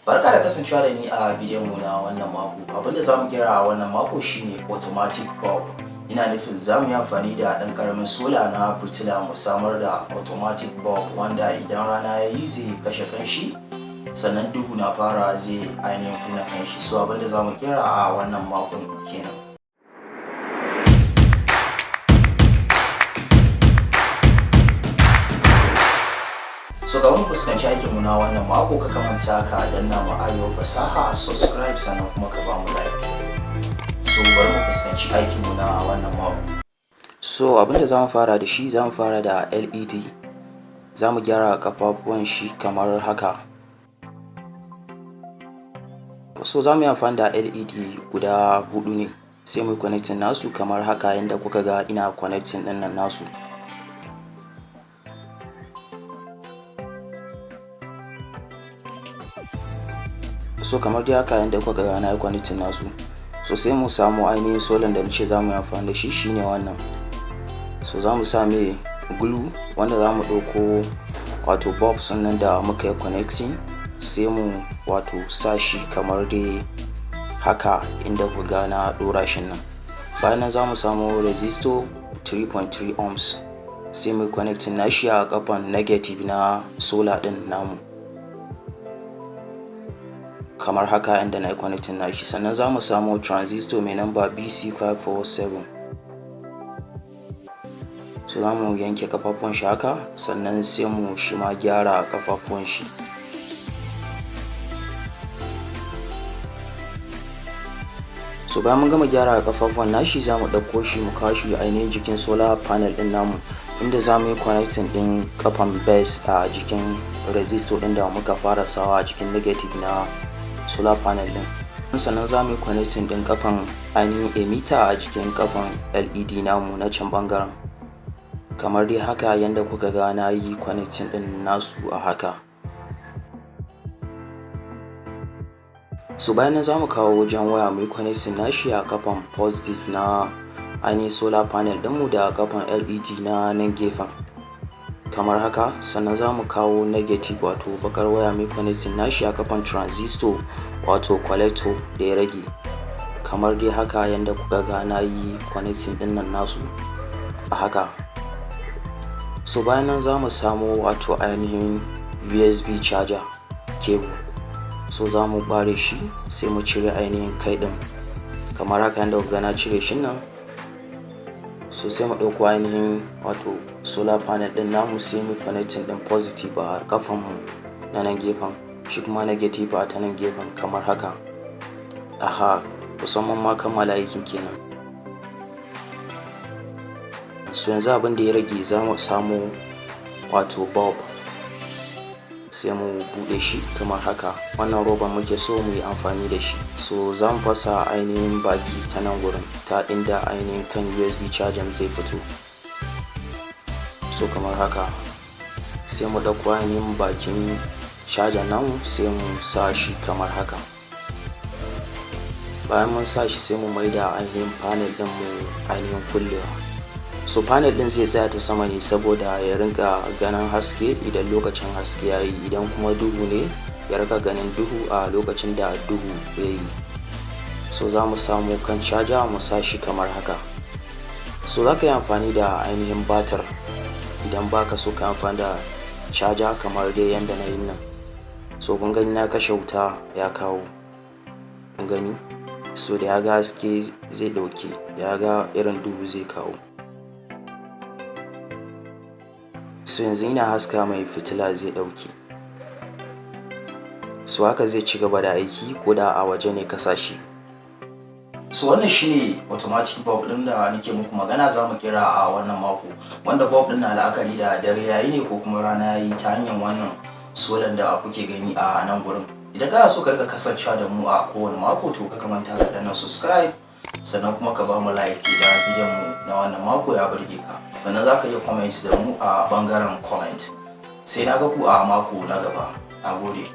Barka da kasancewa da ni a bidiyon mu na wannan mako. Abinda zamu kira a wannan mako shine automatic bulb. Ina nufin zamu yi amfani da ɗan ƙaramin sola na fitila mu samar da automatic bulb wanda idan rana yayi zai kashe kanshi, sannan duhu na fara zai ainihin kunna kanshi. So abinda zamu kira a wannan makon kenan. So ga mun fuskanci aikinmu na wannan mako, ka kamanta ka danna mu arewa fasaha subscribe sannan kuma ka ba mu like. So bari mu fuskanci aikinmu na wannan mako. So abinda zamu fara da shi, zamu fara da LED. Zamu gyara kafafuwan shi kamar haka. So zamu yi amfani da LED guda 4 ne, sai mu connecting nasu kamar haka yanda kuka ga ina connecting ɗin nan nasu. So kamar dai haka yanda kuka ga na yi connecting nasu. So sai mu samu ainihin solan da nace zamu yi amfani da shi shine wannan. So zamu sa mai glue wanda zamu ɗauko wato bulb sannan da muka yi connecting, sai mu wato sa shi kamar dai haka inda kuka ga na ɗora shi nan. Bayan nan zamu samu resistor 3.3 ohms, sai mu connecting nashi a kafan negative na solar ɗin namu kamar haka inda na yi connecting nashi. Sannan za mu samu transistor mai namba BC547. So za mu yanke kafafun shi haka, sannan sai mu shi ma gyara kafafun shi. So bayan mun gama gyara kafafun nashi, za mu ɗauko shi mu kawo shi ainihin jikin solar panel ɗin namu, inda za mu yi connecting ɗin kafan base a jikin resistor ɗin da muka fara sawa a jikin negative na solar panel din. Sannan za mu yi connecting din kafan ainihin emitter a jikin kafan LED namu na can bangaren kamar dai haka yanda kuka ga na yi connecting din nasu a haka. So bayan nan za mu kawo wajen waya mu yi connecting nashi a kafan positive na ainihin solar panel dinmu da kafan LED na nan gefen kamar haka. Sannan za mu kawo negative wato bakar waya mai connecting nashi a kafan transistor wato collector da ya rage kamar dai haka yanda kuka ga na yi connecting din nan nasu a haka. So bayan nan za mu samu wato ainihin USB charger cable. So za mu bare shi, sai mu cire ainihin kai din kamar haka yanda kuka ga na cire shi nan. So sai mu ɗauko ainihin wato solar panel ɗin namu, sai mu connecting ɗin positive a kafan mu na nan gefen, shi kuma negative a ta nan gefen kamar haka. Aha, kusan ma kammala aikin kenan. So yanzu abin da ya rage, za mu samu wato bulb, sai mu buɗe shi kamar haka. Wannan roban muke so mu yi amfani da shi. So za mu fasa ainihin baki ta nan gurin, ta inda ainihin kan USB charger zai fito. So kamar haka sai mu ɗauko ainihin bakin charger namu, sai mu sa shi kamar haka. Bayan mun sa shi, sai mu maida ainihin panel ɗin mu ainihin kullewa. So panel ɗin zai tsaya ta sama ne saboda ya rinka ganin haske idan lokacin haske ya yi, idan kuma duhu ne ya rika ganin duhu a lokacin da duhu ya yi. So za mu samu kan charger mu sa shi kamar haka. So za ka yi amfani da ainihin batir idan baka so ka amfani da charger kamar dai yanda na yi nan. So kun gani na kashe wuta ya kawo, kun gani. So da ya ga haske zai ɗauke, da ya ga irin duhu zai kawo. So yanzu ina haska mai fitila zai ɗauke. So haka zai ci gaba da aiki ko da a waje ne ka sa shi. So wannan shine automatic bulb din da nake muku magana za mu kira a wannan mako, wanda bulb din na la'akari da dare yayi ne ko kuma rana yayi ta hanyar wannan solar da kuke gani a nan gurin. Idan kana so ka rika kasancewa da mu a kowane mako, to ka manta da danna subscribe sannan kuma ka ba mu like idan bidiyon mu na wannan mako ya burge ka, sannan za ka iya comment da mu a bangaren comment. Sai na ga ku a mako na gaba. Na gode.